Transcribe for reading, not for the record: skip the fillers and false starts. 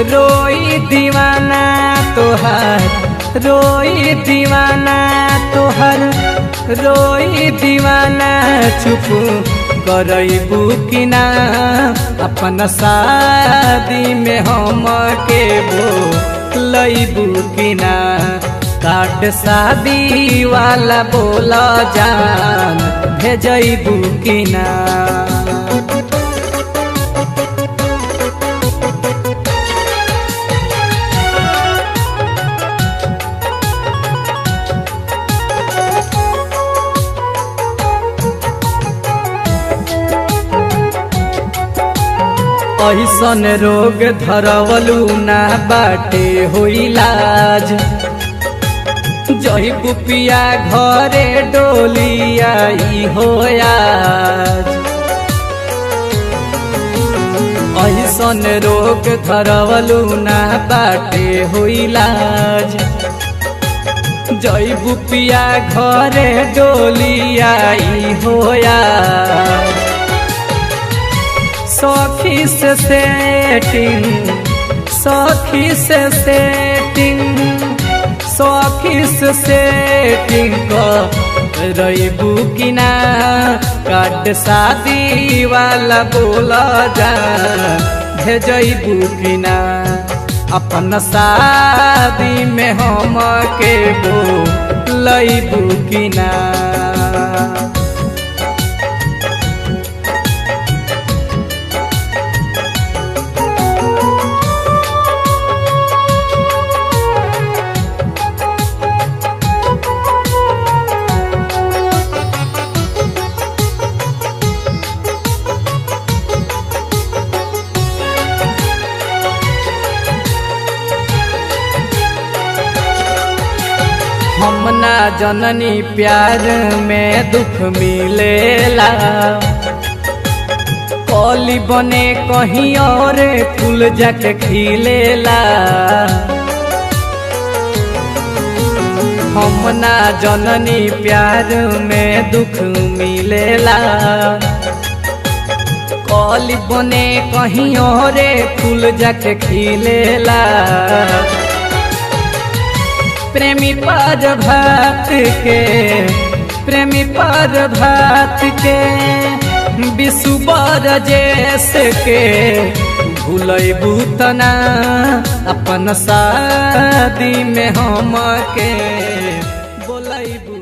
रोई दीवाना तोहर, रोई दीवाना तोहर, रोई दीवाना चुप करबू कि ना अपन शादी में हम के बोलबू कि ना। कार्ड शादी वाला बोला जान भेजबू कि ना। ऐसन रोग धरवलू ना बाटे हो इलाज। जही पुपिया घरे डोली आई हो आज। ऐसन रोग धरवलू ना बाटे हो इलाज। जही पुपिया घरे डोली आई हो आज। सखी से सेटिंग, सखी से सेटिंग, सखी से सेटिंग करबू कि ना। कार्ड शादी वाला बोला जा भेजबू कि ना। अपन शादी में हम के बोलबू कि ना। हम ना जननी प्यार में दुख मिलेला। कली बने कहीं और फूल जाके खिलेला। हम ना जननी प्यार में दुख मिलेला। कली बने कहीं और फूल जाके खिलेला। प्रेमी पर भात के, प्रेमी पर भात के, विषुबर जैसे के भूलबू तना। अपन शादी में हम के बोलबू।